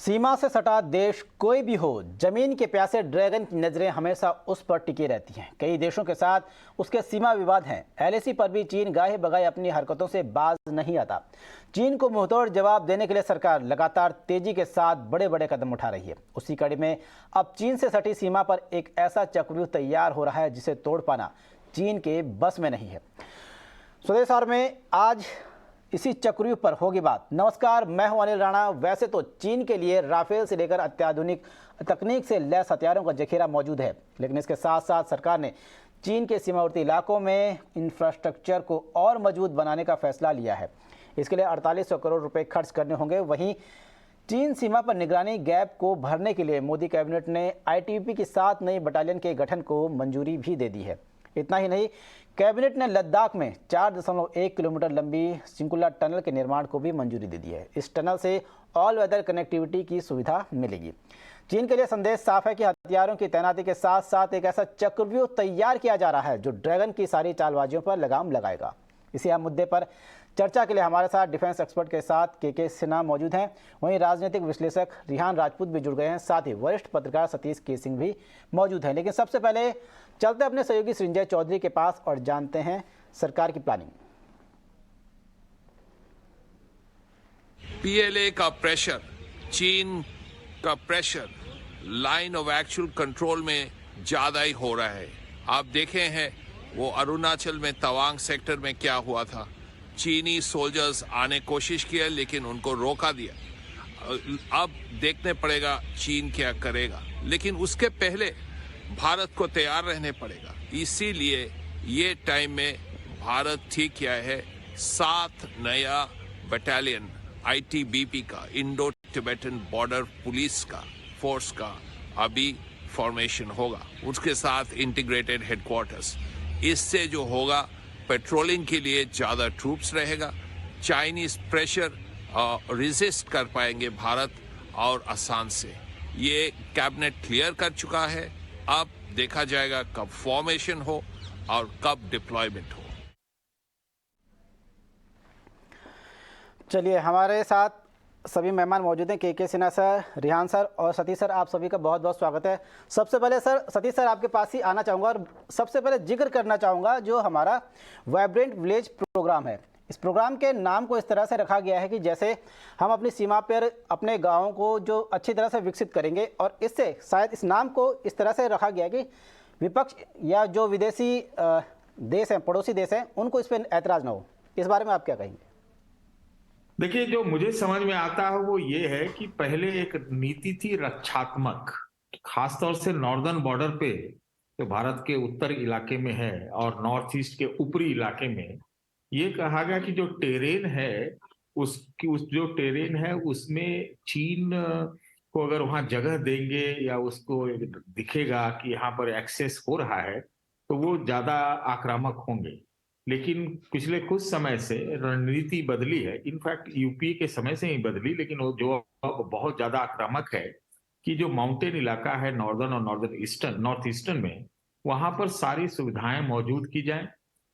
सीमा से सटा देश कोई भी हो, जमीन के प्यासे ड्रैगन की नजरें हमेशा उस पर टिकी रहती हैं। कई देशों के साथ उसके सीमा विवाद हैं। एलएसी पर भी चीन गाहे बगाए अपनी हरकतों से बाज नहीं आता। चीन को मुंहतोड़ जवाब देने के लिए सरकार लगातार तेजी के साथ बड़े बड़े कदम उठा रही है। उसी कड़ी में अब चीन से सटी सीमा पर एक ऐसा चक्रव्यूह तैयार हो रहा है जिसे तोड़ पाना चीन के बस में नहीं है। स्वदेश और में आज इसी चक्रव्यूह पर होगी बात। नमस्कार, मैं हूं अनिल राणा। वैसे तो चीन के लिए राफेल से लेकर अत्याधुनिक तकनीक से लैस हथियारों का जखीरा मौजूद है, लेकिन इसके साथ साथ सरकार ने चीन के सीमावर्ती इलाकों में इंफ्रास्ट्रक्चर को और मजबूत बनाने का फैसला लिया है। इसके लिए 4800 करोड़ रुपए खर्च करने होंगे। वहीं चीन सीमा पर निगरानी गैप को भरने के लिए मोदी कैबिनेट ने आईटीबीपी की 7 नई बटालियन के गठन को मंजूरी भी दे दी है। इतना ही नहीं, कैबिनेट ने लद्दाख में 4.1 किलोमीटर लंबी सिंकुला टनल के निर्माण को भी मंजूरी दे दी है। इस टनल से ऑल वेदर कनेक्टिविटी की सुविधा मिलेगी। चीन के लिए संदेश साफ है कि हथियारों की तैनाती के साथ साथ एक ऐसा चक्रव्यूह तैयार किया जा रहा है जो ड्रैगन की सारी चालबाजियों पर लगाम लगाएगा। इसी अहम मुद्दे पर चर्चा के लिए हमारे साथ डिफेंस एक्सपर्ट के साथ के सिन्हा मौजूद हैं। वहीं राजनीतिक विश्लेषक रिहान राजपूत भी जुड़ गए हैं। साथ ही वरिष्ठ पत्रकार सतीश के सिंह भी मौजूद हैं। लेकिन सबसे पहले चलते अपने सहयोगी संजय चौधरी के पास और जानते हैं सरकार की प्लानिंग। पीएलए का प्रेशर, चीन का pressure line of actual control में ज्यादा ही हो रहा है। आप देखे हैं वो अरुणाचल में तवांग सेक्टर में क्या हुआ था। चीनी सोल्जर्स आने कोशिश किया लेकिन उनको रोका दिया। अब देखने पड़ेगा चीन क्या करेगा, लेकिन उसके पहले भारत को तैयार रहने पड़ेगा। इसीलिए ये टाइम में भारत ठीक किया है 7 नया बटालियन आईटीबीपी का, इंडो टिबेटन बॉर्डर पुलिस का फोर्स का अभी फॉर्मेशन होगा। उसके साथ इंटीग्रेटेड हेडक्वार्टर्स। इससे जो होगा, पेट्रोलिंग के लिए ज्यादा ट्रूप्स रहेगा। चाइनीज प्रेशर रेजिस्ट कर पाएंगे भारत और आसान से। ये कैबिनेट क्लियर कर चुका है। अब देखा जाएगा कब फॉर्मेशन हो और कब डिप्लॉयमेंट हो। चलिए, हमारे साथ सभी मेहमान मौजूद हैं। के सिन्हा सर, रिहान सर और सतीश सर, आप सभी का बहुत बहुत स्वागत है। सबसे पहले सर, सतीश सर आपके पास ही आना चाहूँगा और सबसे पहले जिक्र करना चाहूँगा जो हमारा वाइब्रेंट विलेज प्रोग्राम है। इस प्रोग्राम के नाम को इस तरह से रखा गया है कि जैसे हम अपनी सीमा पर अपने गाँव को जो अच्छी तरह से विकसित करेंगे, और इससे शायद इस नाम को इस तरह से रखा गया है कि विपक्ष या जो विदेशी देश हैं, पड़ोसी देश हैं, उनको इस पर ऐतराज़ ना हो। इस बारे में आप क्या कहेंगे? देखिए, जो मुझे समझ में आता है वो ये है कि पहले एक नीति थी रक्षात्मक, खासतौर से नॉर्दर्न बॉर्डर पे जो भारत के उत्तर इलाके में है और नॉर्थ ईस्ट के ऊपरी इलाके में ये कहा गया कि जो टेरेन है जो टेरेन है उसमें चीन को अगर वहां जगह देंगे या उसको दिखेगा कि यहाँ पर एक्सेस हो रहा है तो वो ज्यादा आक्रामक होंगे। लेकिन पिछले कुछ समय से रणनीति बदली है। इनफैक्ट यूपीए के समय से ही बदली, लेकिन वो जो अब बहुत ज्यादा आक्रामक है कि जो माउंटेन इलाका है नॉर्दर्न और नॉर्थ ईस्टर्न में, वहां पर सारी सुविधाएं मौजूद की जाए,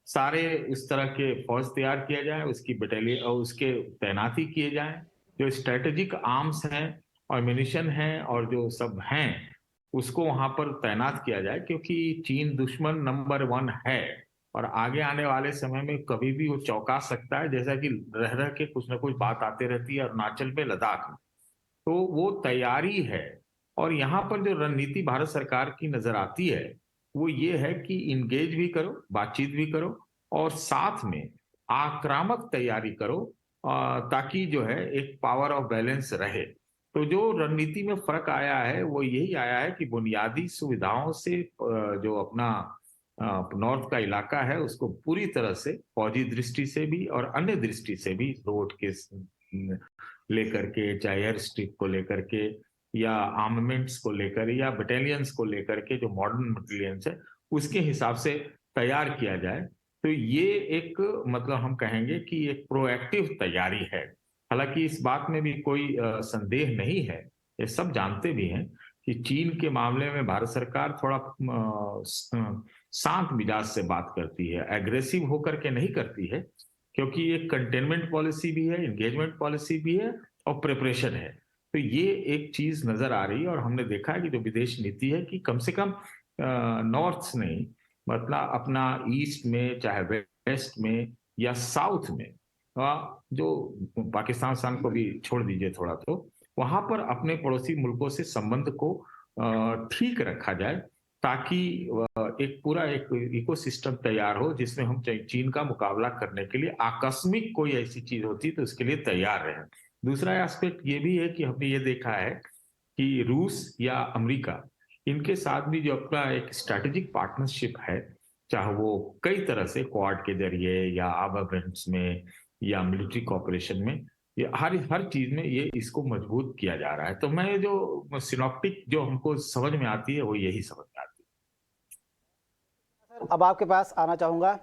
सारे उस तरह के फौज तैयार किया जाए, उसकी बटालियन और उसके तैनाती किए जाए, जो स्ट्रेटेजिक आर्म्स हैं और म्यूनिशन हैं और जो सब हैं उसको वहां पर तैनात किया जाए, क्योंकि चीन दुश्मन नंबर 1 है और आगे आने वाले समय में कभी भी वो चौंका सकता है, जैसा कि रह रह के कुछ ना कुछ बात आते रहती है अरुणाचल में, लद्दाख में। तो वो तैयारी है। और यहाँ पर जो रणनीति भारत सरकार की नजर आती है वो ये है कि इंगेज भी करो, बातचीत भी करो और साथ में आक्रामक तैयारी करो, ताकि जो है एक पावर ऑफ बैलेंस रहे। तो जो रणनीति में फर्क आया है वो यही आया है कि बुनियादी सुविधाओं से जो अपना नॉर्थ का इलाका है उसको पूरी तरह से फौजी दृष्टि से भी और अन्य दृष्टि से भी, रोड के लेकर के, चाहे एयर स्ट्रिप को लेकर के या आर्ममेंट्स को लेकर या बटालियंस को लेकर के, जो मॉडर्न बटालियंस है उसके हिसाब से तैयार किया जाए। तो ये एक मतलब हम कहेंगे कि एक प्रोएक्टिव तैयारी है। हालांकि इस बात में भी कोई संदेह नहीं है, ये सब जानते भी हैं कि चीन के मामले में भारत सरकार थोड़ा शांत मिजाज से बात करती है, एग्रेसिव होकर के नहीं करती है, क्योंकि एक कंटेनमेंट पॉलिसी भी है, एंगेजमेंट पॉलिसी भी है और प्रिपरेशन है। तो ये एक चीज नजर आ रही है और हमने देखा है कि जो विदेश नीति है कि कम से कम नॉर्थ नहीं, मतलब अपना ईस्ट में चाहे वेस्ट में या साउथ में, जो पाकिस्तान सान को भी छोड़ दीजिए थोड़ा, तो वहां पर अपने पड़ोसी मुल्कों से संबंध को ठीक रखा जाए, ताकि एक पूरा एक इकोसिस्टम तैयार हो जिसमें हम चीन का मुकाबला करने के लिए आकस्मिक कोई ऐसी चीज होती तो उसके लिए तैयार रहे। दूसरा एस्पेक्ट ये भी है कि हमने ये देखा है कि रूस या अमेरिका, इनके साथ भी जो अपना एक स्ट्रैटेजिक पार्टनरशिप है, चाहे वो कई तरह से क्वाड के जरिए या आर्मामेंट्स में या मिलिट्री कॉपरेशन में, ये हर चीज में ये इसको मजबूत किया जा रहा है। तो मैं जो सिनॉप्टिक जो हमको समझ में आती है वो यही समझ में आती अब आपके पास आना चाहूँगा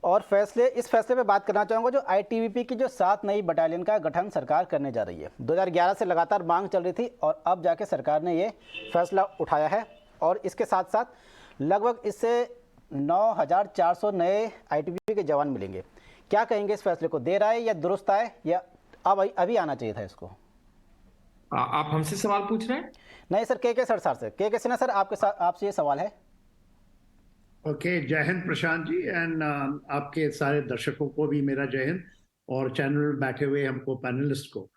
और इस फैसले पे बात करना चाहूँगा जो आईटीबीपी की जो 7 नई बटालियन का गठन सरकार करने जा रही है। 2011 से लगातार मांग चल रही थी और अब जाके सरकार ने ये फैसला उठाया है और इसके साथ साथ लगभग इससे 9,400 नए आईटीबीपी के जवान मिलेंगे। क्या कहेंगे इस फैसले को, देर आए या दुरुस्त आए या अभी आना चाहिए था इसको? आप हमसे सवाल पूछ रहे हैं? नहीं सर, के सरसार से, के सिन्हा सर, आपसे ये सवाल है। ओके, जय हिंद प्रशांत जी, एंड आपके सारे दर्शकों को भी मेरा जय हिंद, और चैनल बैठे हुए हमको पैनलिस्ट को।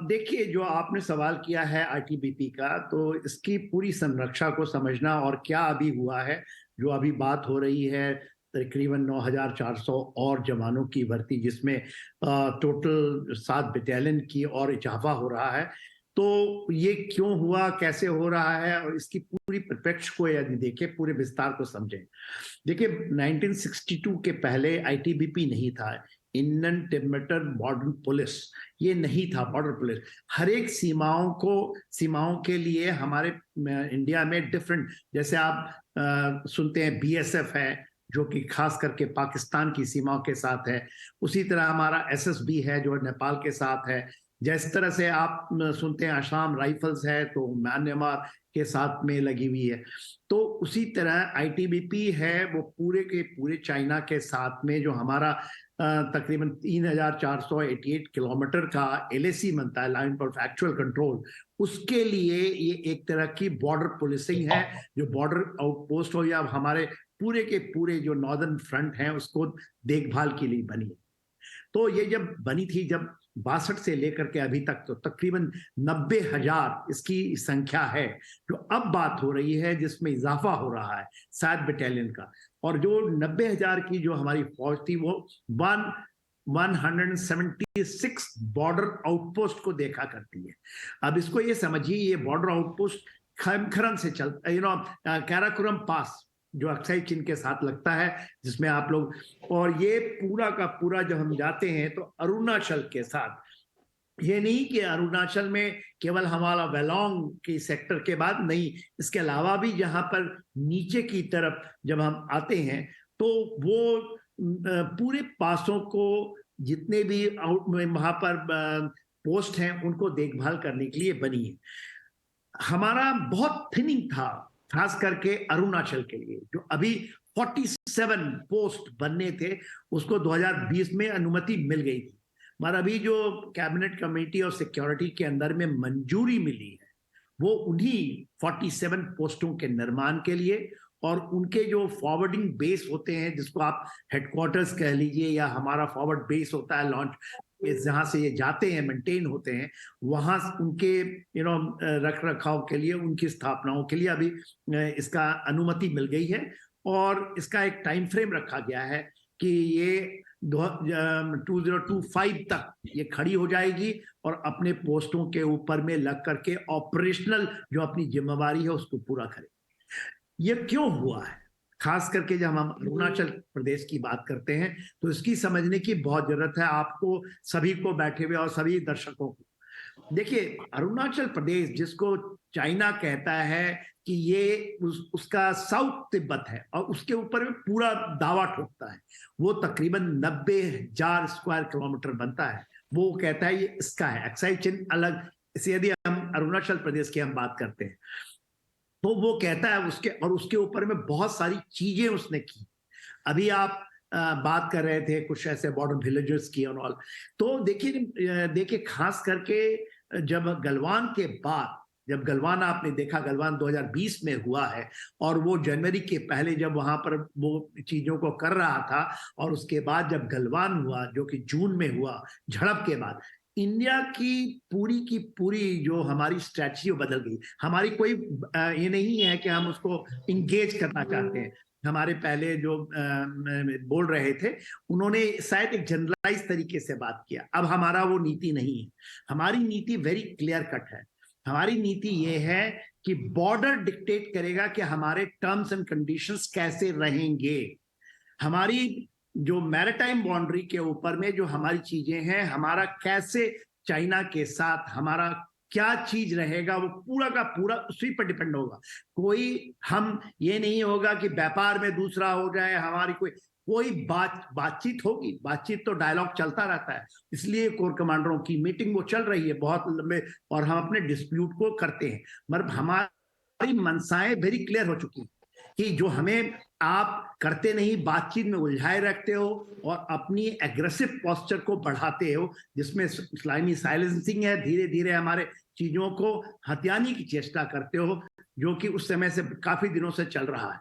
देखिए, जो आपने सवाल किया है आईटीबीपी का, तो इसकी पूरी संरक्षा को समझना और क्या अभी हुआ है, जो अभी बात हो रही है तकरीबन 9,400 और जवानों की भर्ती, जिसमें टोटल 7 बटालियन की और इजाफा हो रहा है। तो ये क्यों हुआ, कैसे हो रहा है, और इसकी पूरी परिप्रेक्ष्य को यदि देखें, पूरे विस्तार को समझें। देखिए, 1962 के पहले आईटीबीपी नहीं था, इंडियन टिबेटन बॉर्डर पुलिस, ये नहीं था बॉर्डर पुलिस। हर एक सीमाओं के लिए हमारे इंडिया में डिफरेंट, जैसे आप सुनते हैं बीएसएफ है, जो कि खास करके पाकिस्तान की सीमाओं के साथ है। उसी तरह हमारा एसएसबी है, जो नेपाल के साथ है। जिस तरह से आप सुनते हैं असम राइफल्स है, तो म्यांमार के साथ में लगी हुई है। तो उसी तरह आईटीबीपी है, वो पूरे के पूरे चाइना के साथ में, जो हमारा तकरीबन 3,488 किलोमीटर का एलएसी बनता है, लाइन ऑफ एक्चुअल कंट्रोल, उसके लिए ये एक तरह की बॉर्डर पुलिसिंग है, जो बॉर्डर आउटपोस्ट हो या हमारे पूरे के पूरे जो नॉर्दर्न फ्रंट है उसको देखभाल के लिए बनी है। तो ये जब बनी थी, जब 62 से लेकर के अभी तक, तो तकरीबन 90,000 इसकी संख्या है। जो अब बात हो रही है, जिसमें इजाफा हो रहा है 7 बटालियन का, और जो 90,000 की जो हमारी फौज थी, वो 176 बॉर्डर आउटपोस्ट को देखा करती है। अब इसको ये समझिए, ये बॉर्डर आउटपोस्ट खमखरन से चलता, काराकोरम पास जो अक्साई चीन के साथ लगता है, जिसमें आप लोग, और ये पूरा का पूरा जब हम जाते हैं तो अरुणाचल के साथ, ये नहीं कि अरुणाचल में केवल हमारा वेलोंग की सेक्टर के बाद नहीं, इसके अलावा भी जहां पर नीचे की तरफ जब हम आते हैं, तो वो पूरे पासों को, जितने भी वहां पर पोस्ट हैं, उनको देखभाल करने के लिए बनी है। हमारा बहुत थिनिंग था, खास करके अरुणाचल के लिए, जो अभी 47 पोस्ट बनने थे, उसको 2020 में अनुमति मिल गई थी। मगर अभी जो कैबिनेट कमेटी और सिक्योरिटी के अंदर में मंजूरी मिली है, वो उन्हीं 47 पोस्टों के निर्माण के लिए, और उनके जो फॉरवर्डिंग बेस होते हैं, जिसको आप हेडक्वार्टर्स कह लीजिए, या हमारा फॉरवर्ड बेस होता है लॉन्च, जहां से ये जाते हैं, मेंटेन होते हैं, वहां उनके रख रखाव के लिए, उनकी स्थापनाओं के लिए अभी इसका अनुमति मिल गई है। और इसका एक टाइम फ्रेम रखा गया है कि ये 2025 तक ये खड़ी हो जाएगी और अपने पोस्टों के ऊपर में लग करके ऑपरेशनल जो अपनी जिम्मेवारी है उसको पूरा करे। ये क्यों हुआ है, खास करके जब हम अरुणाचल प्रदेश की बात करते हैं, तो इसकी समझने की बहुत जरूरत है आपको सभी को, बैठे हुए और सभी दर्शकों को। देखिए, अरुणाचल प्रदेश, जिसको चाइना कहता है कि ये उसका साउथ तिब्बत है, और उसके ऊपर में पूरा दावा ठोकता है, वो तकरीबन 90,000 स्क्वायर किलोमीटर बनता है। वो कहता है ये इसका है, अक्साई चीन अलग। इसे यदि हम अरुणाचल प्रदेश की हम बात करते हैं, तो वो कहता है उसके ऊपर में बहुत सारी चीजें उसने की। अभी आप बात कर रहे थे कुछ ऐसे बॉर्डर विलेजेस की और ऑल, तो देखिए खास करके जब गलवान के बाद, जब गलवान आपने देखा, गलवान 2020 में हुआ है और वो जनवरी के पहले जब वहां पर वो चीजों को कर रहा था, और उसके बाद जब गलवान हुआ जो कि जून में हुआ, झड़प के बाद इंडिया की पूरी जो हमारी स्ट्रैटेजी बदल गई। हमारी कोई ये नहीं है कि हम उसको इंगेज करना चाहते हैं। हमारे पहले जो बोल रहे थे उन्होंने शायद एक जनरलाइज तरीके से बात किया। अब हमारा वो नीति नहीं है। हमारी नीति वेरी क्लियर कट है। हमारी नीति ये है कि बॉर्डर डिक्टेट करेगा कि हमारे टर्म्स एंड कंडीशंस कैसे रहेंगे। हमारी जो मैरिटाइम बाउंड्री के ऊपर में जो हमारी चीजें हैं, हमारा कैसे चाइना के साथ हमारा क्या चीज रहेगा, वो पूरा का पूरा उसी पर डिपेंड होगा। कोई हम ये नहीं होगा कि व्यापार में दूसरा हो जाए, हमारी कोई बातचीत होगी। बातचीत तो डायलॉग चलता रहता है, इसलिए कोर कमांडरों की मीटिंग वो चल रही है बहुत लंबे, और हम अपने डिस्प्यूट को करते हैं। मतलब हमारी मनसाएं वेरी क्लियर हो चुकी हैं कि जो हमें आप करते नहीं, बातचीत में उलझाए रखते हो और अपनी एग्रेसिव पोस्चर को बढ़ाते हो, जिसमें इस्लामी साइलेंसिंग है, धीरे धीरे हमारे चीजों को हथियाने की चेष्टा करते हो, जो कि उस समय से काफी दिनों से चल रहा है।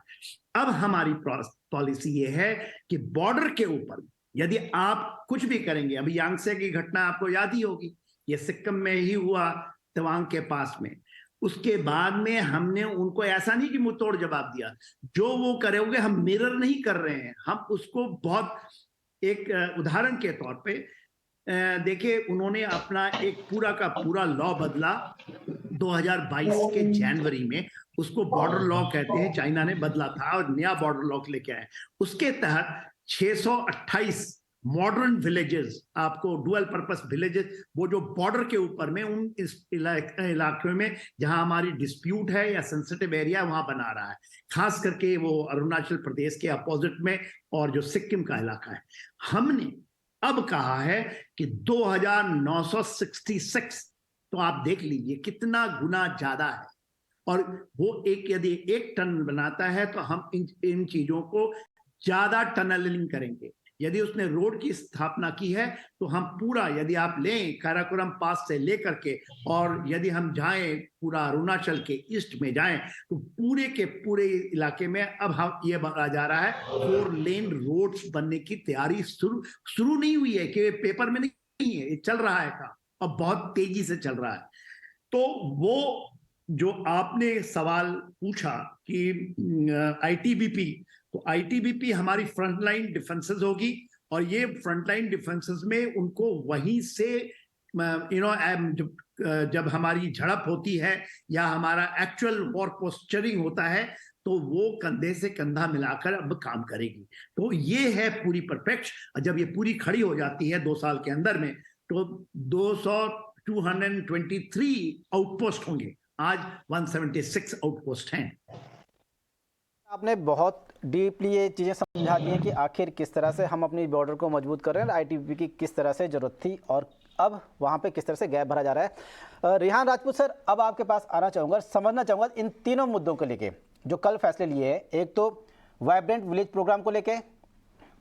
अब हमारी पॉलिसी ये है कि बॉर्डर के ऊपर यदि आप कुछ भी करेंगे, अभी यांगसे की घटना आपको याद ही होगी, ये सिक्किम में ही हुआ, तवांग के पास में। उसके बाद में हमने उनको ऐसा नहीं कि मुंह तोड़ जवाब दिया, जो वो करोगे हम मिरर नहीं कर रहे हैं, हम उसको बहुत एक उदाहरण के तौर पे देखिए, उन्होंने अपना एक पूरा का पूरा लॉ बदला 2022 के जनवरी में। उसको बॉर्डर लॉ कहते हैं, चाइना ने बदला था और नया बॉर्डर लॉ लेके आए। उसके तहत 628 मॉडर्न विलेजेस, आपको डुअल पर्पस विलेजेस, वो जो बॉर्डर के ऊपर में उन इस इलाकों में जहां हमारी डिस्प्यूट है या सेंसिटिव एरिया, वहां बना रहा है। खास करके वो अरुणाचल प्रदेश के अपोजिट में और जो सिक्किम का इलाका है। हमने अब कहा है कि 2966, तो आप देख लीजिए कितना गुना ज्यादा है। और वो यदि 1 टन बनाता है तो हम इन चीजों को ज्यादा टनलिंग करेंगे। यदि उसने रोड की स्थापना की है तो हम पूरा, यदि आप लें काराकोरम पास से लेकर के, और यदि हम जाएं पूरा अरुणाचल के ईस्ट में जाएं, तो पूरे के पूरे इलाके में अब हम ये बना जा रहा है 4 लेन रोड्स बनने की तैयारी शुरू नहीं हुई है कि पेपर में नहीं है, ये चल रहा है काम, और बहुत तेजी से चल रहा है। तो वो जो आपने सवाल पूछा कि आईटीबीपी, तो आईटीबीपी हमारी फ्रंटलाइन डिफेंसेस होगी, और ये फ्रंटलाइन डिफेंसेस में उनको वहीं से जब हमारी झड़प होती है या हमारा एक्चुअल वॉर पोस्चरिंग होता है, तो वो कंधे से कंधा मिलाकर अब काम करेगी। तो ये है पूरी परफेक्ट। जब ये पूरी खड़ी हो जाती है 2 साल के अंदर में, तो 223 आउटपोस्ट होंगे। आज 176 आउटपोस्ट हैं। आपने बहुत डीपली ये चीज़ें समझा दी हैं कि आखिर किस तरह से हम अपनी बॉर्डर को मजबूत कर रहे हैं, आईटीबीपी की किस तरह से ज़रूरत थी और अब वहाँ पे किस तरह से गैप भरा जा रहा है। रेहान राजपूत सर, अब आपके पास आना चाहूँगा, समझना चाहूँगा इन तीनों मुद्दों को लेके जो कल फैसले लिए हैं। एक तो वाइब्रेंट विलेज प्रोग्राम को लेके,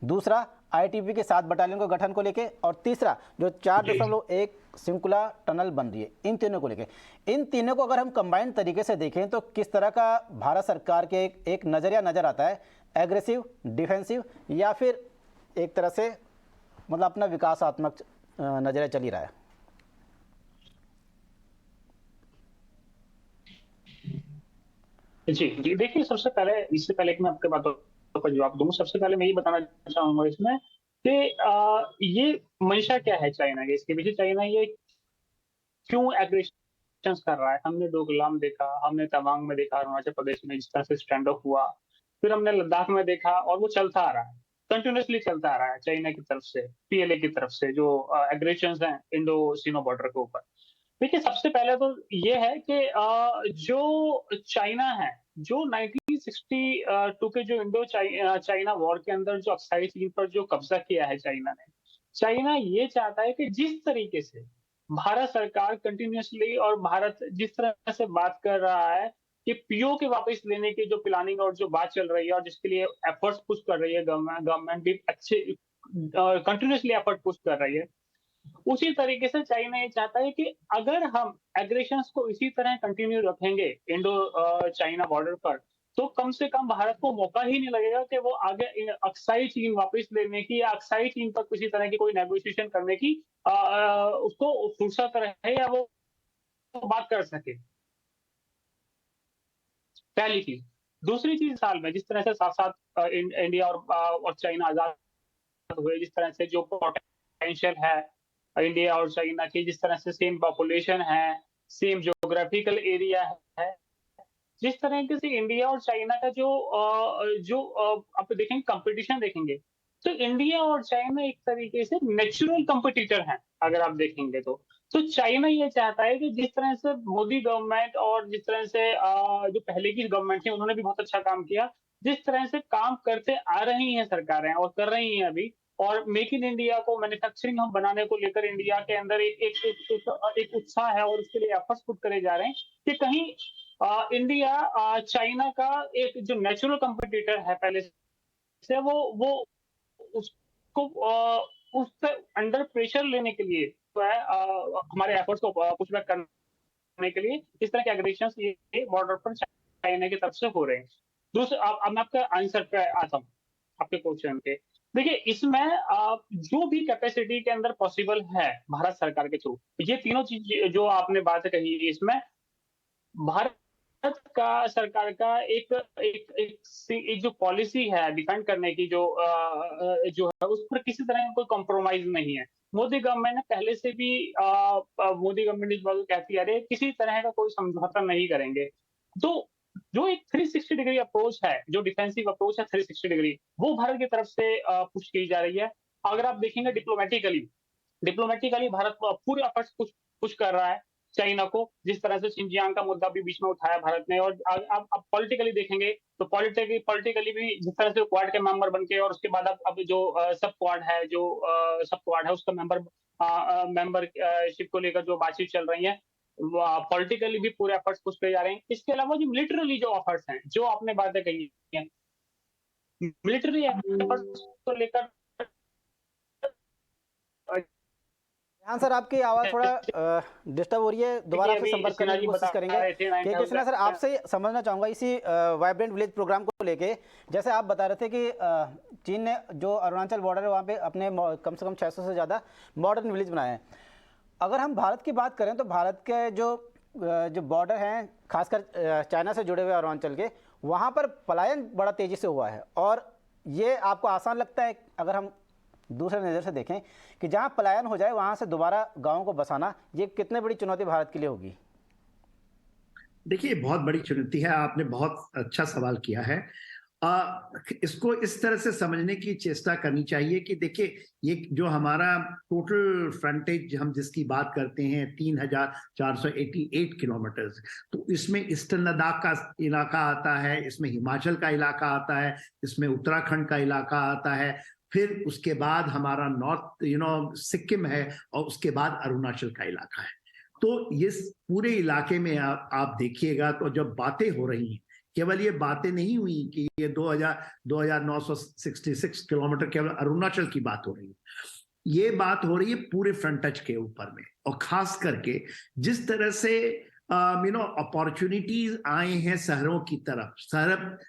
दूसरा आईटीबीपी के 7 बटालियन को गठन को लेके, और तीसरा जो 4.1 सिंकुला टनल बन रही है, इन तीनों को लेके। इन तीनों को अगर हम कंबाइंड तरीके से देखें तो किस तरह का भारत सरकार के एक नजरिया नजर आता है, एग्रेसिव, डिफेंसिव, या फिर एक तरह से मतलब अपना विकासात्मक नजरिया चल ही रहा है? जी जी, देखिए, सबसे पहले, इससे पहले कि मैं आपके बातों का जवाब दूं, सबसे पहले मैं ये बताना चाहूंगा इसमें कि ये मंशा क्या है चाइना की, इसके पीछे चाइना ये क्यों एग्रेशन कर रहा है। हमने डोकलाम देखा, हमने तवांग में देखा, अरुणाचल प्रदेश में जिस तरह से स्टैंड ऑफ हुआ, फिर हमने लद्दाख में देखा, और वो चलता आ रहा है, कंटिन्यूसली चलता आ रहा है चाइना की तरफ से, पीएलए की तरफ से जो एग्रेशन हैं इंडो सीनो बॉर्डर के ऊपर। देखिए, सबसे पहले तो ये है कि जो चाइना है, जो 1962 के जो इंडो चाइना वॉर के अंदर जो अक्साई चीन पर जो कब्जा किया है चाइना ने, चाइना ये चाहता है कि जिस तरीके से भारत सरकार कंटिन्यूसली और भारत जिस तरह से बात कर रहा है कि पीओ के वापस लेने की जो प्लानिंग और जो बात चल रही है और जिसके लिए एफर्ट्स पुश कर रही है गवर्नमेंट भी अच्छे कंटिन्यूसली एफर्ट पुश कर रही है, उसी तरीके से चाइना ये चाहता है कि अगर हम एग्रेशंस को इसी तरह कंटिन्यू रखेंगे इंडो चाइना बॉर्डर पर, तो कम से कम भारत को मौका ही नहीं लगेगा कि वो आगे अक्साई चीन वापस लेने की या अक्साई चीन पर किसी तरह की कोई नेगोशिएशन करने की उसको फुर्सत रहे या वो बात कर सके। पहली चीज। दूसरी चीज, साल में जिस तरह से साथ साथ इंडिया और चाइना आजाद हुए, जिस तरह से जो पोटेंशियल है इंडिया और चाइना की, जिस तरह से सेम पॉपुलेशन है, सेम ज्योग्राफिकल एरिया है, जिस तरीके से इंडिया और चाइना का जो आप देखेंगे कंपटीशन देखेंगे, तो इंडिया और चाइना एक तरीके से नेचुरल कंपटीटर हैं अगर आप देखेंगे तो चाइना ये चाहता है कि जिस तरह से मोदी गवर्नमेंट और जिस तरह से जो पहले की गवर्नमेंट थी उन्होंने भी बहुत अच्छा काम किया, जिस तरह से काम करते आ रही हैं सरकारें और कर रही हैं अभी, और मेक इन इंडिया को मैन्युफैक्चरिंग हम बनाने को लेकर इंडिया के अंदर एक उत्साह है और उसके लिए एफर्ट्स पुट करे जा रहे हैं कि कहीं इंडिया चाइना का एक जो नेचुरल कंपटीटर है पहले से वो उसको उससे अंडर प्रेशर लेने के लिए जो है हमारे एफर्ट्स को पुशबैक करने के लिए इस तरह के एग्रेशंस ये बॉर्डर पर चाइना की तरफ से हो रहे हैं। दूसरा, अब मैं आपका आंसर पे आता हूँ आपके क्वेश्चन के। देखिए, इसमें जो भी कैपेसिटी के अंदर पॉसिबल है भारत सरकार के थ्रू, ये तीनों चीज जो आपने बात कही, इसमें भारत का सरकार का एक जो पॉलिसी है डिफेंड करने की जो है उस पर किसी तरह का कोई कॉम्प्रोमाइज नहीं है। मोदी गवर्नमेंट ने पहले से भी मोदी गवर्नमेंट इस बात को कहती आ रही है किसी तरह का कोई समझौता नहीं करेंगे। तो जो एक 360 डिग्री अप्रोच है, जो डिफेंसिव अप्रोच है 360 डिग्री, वो भारत की तरफ से पुश की जा रही है। अगर आप देखेंगे डिप्लोमेटिकली भारत पूरे एफर्ट्स पुश कर रहा है चाइना को, जिस तरह से शिनजियांग का मुद्दा भी बीच में उठाया भारत ने, और अब पॉलिटिकली देखेंगे तो पॉलिटिकली भी जिस तरह से क्वाड के मेंबर बन के और उसके बाद अब जो सब क्वाड है उसका मेंबरशिप को लेकर जो बातचीत चल रही है, पॉलिटिकली भी पूरे एफर्ट्स पुश किए जा रहे हैं। इसके अलावा जो मिलिटरली जो एफर्ट्स हैं, जो आपने बातें कही हैं, मिलिट्री एफर्ट्स को लेकर हाँ सर, आपकी आवाज़ थोड़ा डिस्टर्ब हो रही है, दोबारा आपसे संपर्क करने की कोशिश करेंगे। कि कृष्णा सर, आपसे समझना चाहूँगा इसी वाइब्रेंट विलेज प्रोग्राम को लेके, जैसे आप बता रहे थे कि चीन ने जो अरुणाचल बॉर्डर है वहाँ पे अपने कम से कम 600 से ज़्यादा मॉडर्न विलेज बनाए हैं। अगर हम भारत की बात करें तो भारत के जो बॉर्डर हैं, खासकर चाइना से जुड़े हुए अरुणाचल के, वहाँ पर पलायन बड़ा तेज़ी से हुआ है। और ये आपको आसान लगता है अगर हम दूसरे नज़र से देखें कि जहां पलायन हो जाए वहां से दोबारा गांवों को बसाना, ये कितने बड़ी चुनौती भारत के लिए होगी? देखिए, बहुत बड़ी चुनौती है। आपने बहुत अच्छा सवाल किया है। इसको इस तरह से समझने की चेष्टा करनी चाहिए कि देखिए, ये जो हमारा टोटल फ्रंटेज हम जिसकी बात करते हैं 3488 किलोमीटर, तो इसमें ईस्टर्न लद्दाख का इलाका आता है, इसमें हिमाचल का इलाका आता है, इसमें उत्तराखंड का इलाका आता है, फिर उसके बाद हमारा नॉर्थ सिक्किम है, और उसके बाद अरुणाचल का इलाका है। तो इस पूरे इलाके में आप देखिएगा तो जब बातें हो रही हैं, केवल ये बातें नहीं हुई कि ये 2966 किलोमीटर केवल अरुणाचल की बात हो रही है, ये बात हो रही है पूरे फ्रंटेज के ऊपर में। और खास करके जिस तरह से अपॉर्चुनिटीज आए हैं शहरों की तरफ,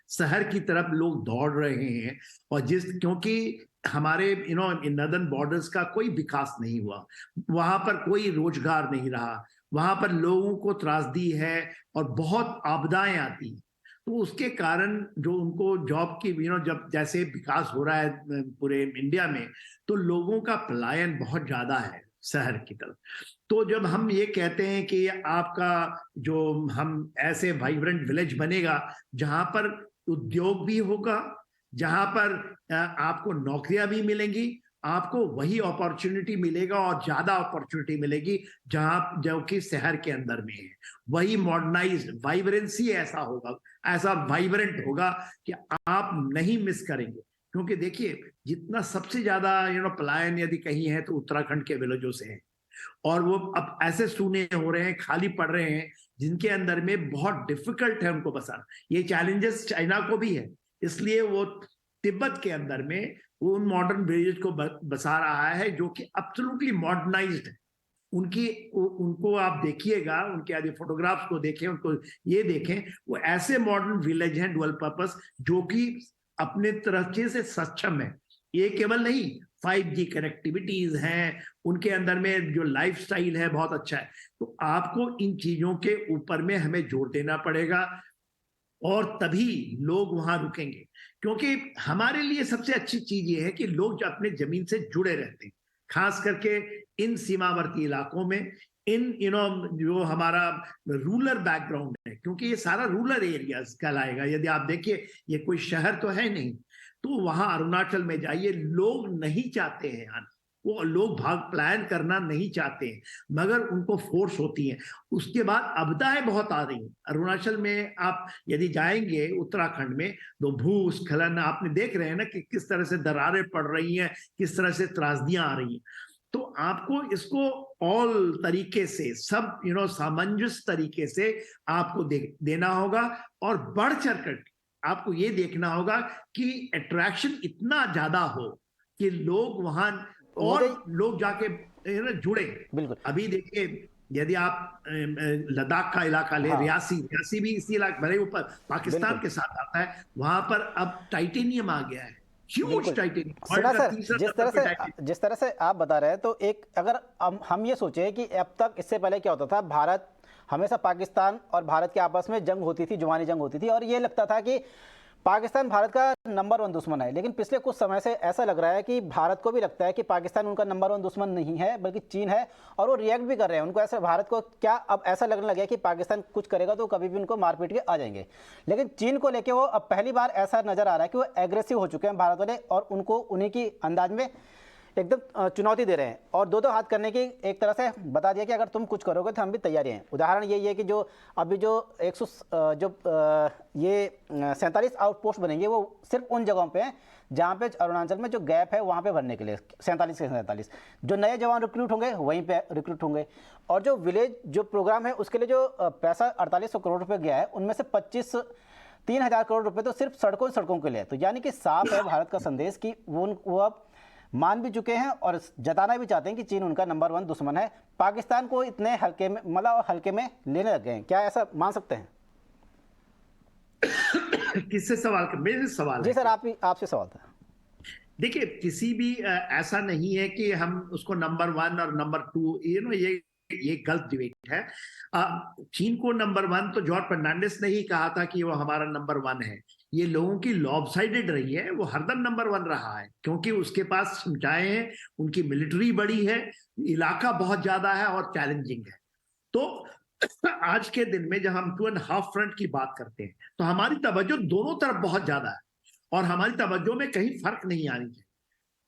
शहर की तरफ लोग दौड़ रहे हैं, और क्योंकि हमारे नॉर्दर्न बॉर्डर्स का कोई विकास नहीं हुआ, वहां पर कोई रोजगार नहीं रहा, वहां पर लोगों को त्रासदी है और बहुत आपदाएं आती, तो उसके कारण जो उनको जॉब की जब जैसे विकास हो रहा है पूरे इंडिया में, तो लोगों का पलायन बहुत ज्यादा है शहर की तरफ। तो जब हम ये कहते हैं कि आपका जो हम ऐसे वाइब्रेंट विलेज बनेगा जहां पर उद्योग भी होगा, जहां पर आपको नौकरियां भी मिलेंगी, आपको वही अपॉर्चुनिटी मिलेगा और ज्यादा अपॉर्चुनिटी मिलेगी जो कि शहर के अंदर में है। वही मॉडर्नाइज वाइब्रेंसी ऐसा होगा, ऐसा वाइब्रेंट होगा कि आप नहीं मिस करेंगे। क्योंकि देखिए, जितना सबसे ज्यादा पलायन यदि कहीं है तो उत्तराखंड के विलेजों से है, और वो अब ऐसे सूने हो रहे हैं, खाली पड़ रहे हैं, जिनके अंदर में बहुत डिफिकल्ट है उनको बसाना। ये चैलेंजेस चाइना को भी है, इसलिए वो तिब्बत के अंदर में वो उन मॉडर्न विलेज को बसा रहा है जो कि एब्सोल्युटली मॉडर्नाइज्ड है। उनको आप देखिएगा, उनके आदि फोटोग्राफ्स को देखें, उनको ये देखें, वो ऐसे मॉडर्न विलेज हैं डुअल पर्पस जो कि अपने तरीके से सक्षम है। ये केवल नहीं, 5G कनेक्टिविटीज हैं, उनके अंदर में जो लाइफस्टाइल है बहुत अच्छा है। तो आपको इन चीजों के ऊपर में हमें जोर देना पड़ेगा और तभी लोग वहां रुकेंगे, क्योंकि हमारे लिए सबसे अच्छी चीज ये है कि लोग जो अपने जमीन से जुड़े रहते हैं, खास करके इन सीमावर्ती इलाकों में, इन जो हमारा रूरल बैकग्राउंड है, क्योंकि ये सारा रूरल एरियाज कहलाएगा। यदि आप देखिए, ये कोई शहर तो है नहीं, तो वहां अरुणाचल में जाइए, लोग नहीं चाहते हैं आना, वो लोग भाग प्लान करना नहीं चाहते हैं, मगर उनको फोर्स होती है। उसके बाद आपदाएं बहुत आ रही हैं अरुणाचल में। आप यदि जाएंगे उत्तराखंड में, तो भूस्खलन आपने देख रहे हैं ना कि किस तरह से दरारें पड़ रही हैं, किस तरह से त्रासदियां आ रही हैं। तो आपको इसको ऑल तरीके से, सब सामंजस्य तरीके से आपको देना होगा, और बढ़ चढ़ कर आपको ये देखना होगा कि अट्रैक्शन इतना ज्यादा हो कि लोग वहां और लोग जाके जुड़े। बिल्कुल। अभी देखिए, यदि आप लद्दाख का इलाका ले, रियासी भी इसी इलाके, भले ऊपर पाकिस्तान के साथ आता है, वहां पर अब टाइटेनियम आ गया है, ह्यूज टाइटेनियम। सर, जिस तरह से आप बता रहे हैं, तो एक अगर हम ये सोचे कि अब तक इससे पहले क्या होता था, भारत हमेशा पाकिस्तान और भारत के आपस में जंग होती थी, जुबानी जंग होती थी, और ये लगता था कि पाकिस्तान भारत का नंबर 1 दुश्मन है। लेकिन पिछले कुछ समय से ऐसा लग रहा है कि भारत को भी लगता है कि पाकिस्तान उनका नंबर 1 दुश्मन नहीं है, बल्कि चीन है, और वो रिएक्ट भी कर रहे हैं। उनको ऐसा, भारत को क्या अब ऐसा लगने लगा कि पाकिस्तान कुछ करेगा तो कभी भी उनको मारपीट के आ जाएंगे। लेकिन चीन को लेकर वो अब पहली बार ऐसा नजर आ रहा है कि वो एग्रेसिव हो चुके हैं भारत वाले, और उनको उन्हीं की अंदाज में एकदम चुनौती दे रहे हैं, और दो हाथ करने की एक तरह से बता दिया कि अगर तुम कुछ करोगे तो हम भी तैयारी हैं। उदाहरण यही है कि जो अभी जो 47 आउटपोस्ट बनेंगे, वो सिर्फ उन जगहों पे हैं जहाँ पे अरुणाचल में जो गैप है वहाँ पे भरने के लिए 47 के 47 जो नए जवान रिक्रूट होंगे वहीं पे रिक्रूट होंगे। और जो विलेज जो प्रोग्राम है उसके लिए जो पैसा 4800 करोड़ रुपये गया है, उनमें से 3,000 करोड़ रुपये तो सिर्फ सड़कों के लिए। तो यानी कि साफ है भारत का संदेश कि वो अब मान भी चुके हैं और जताना भी चाहते हैं कि चीन उनका नंबर 1 दुश्मन है। पाकिस्तान को इतने हल्के में, मतलब हल्के में लेने लग गए हैं, क्या ऐसा मान सकते हैं? किससे सवाल कर? मेरे से सवाल जी सर, आपसे सवाल था। देखिए, किसी भी ऐसा नहीं है कि हम उसको नंबर 1 और नंबर 2, ये गलत डिबेट है। चीन को नंबर 1 तो जॉर्ज फर्नांडिस ने ही कहा था कि वो हमारा नंबर 1 है। ये लोगों की लॉबसाइडेड रही है, वो हरदम नंबर 1 रहा है, क्योंकि उसके पास क्षमताएं हैं, उनकी मिलिट्री बड़ी है, इलाका बहुत ज्यादा है और चैलेंजिंग है। तो आज के दिन में जब हम 2.5 फ्रंट की बात करते हैं, तो हमारी तवज्जो दोनों तरफ बहुत ज्यादा है, और हमारी तवज्जो में कहीं फर्क नहीं आनी चाहिए।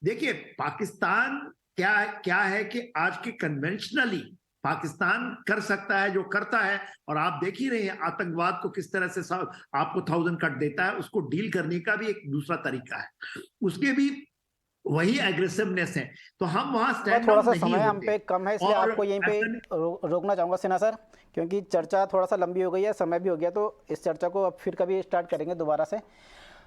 देखिए, पाकिस्तान क्या है कि आज के कन्वेंशनली पाकिस्तान कर सकता है जो करता है, और आप देख ही रहे हैं आतंकवाद को किस तरह से आपको 1000 कट देता है। उसको डील करने का भी एक दूसरा तरीका है, उसके भी वही एग्रेसिवनेस है। तो हम वहां स्टैंड थोड़ा सा समय हम पे कम है, इसलिए आपको यहीं पे रोकना चाहूंगा सिन्हा सर, क्योंकि चर्चा थोड़ा सा लंबी हो गई है, समय भी हो गया, तो इस चर्चा को अब फिर कभी स्टार्ट करेंगे दोबारा से।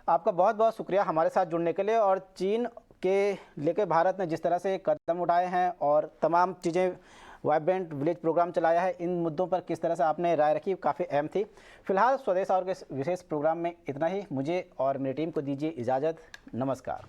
आपका बहुत बहुत शुक्रिया हमारे साथ जुड़ने के लिए। और चीन के लेकर भारत ने जिस तरह से कदम उठाए हैं और तमाम चीज़ें, वाइब्रेंट विलेज प्रोग्राम चलाया है, इन मुद्दों पर किस तरह से आपने राय रखी, काफ़ी अहम थी। फिलहाल स्वदेश और के विशेष प्रोग्राम में इतना ही। मुझे और मेरी टीम को दीजिए इजाज़त। नमस्कार।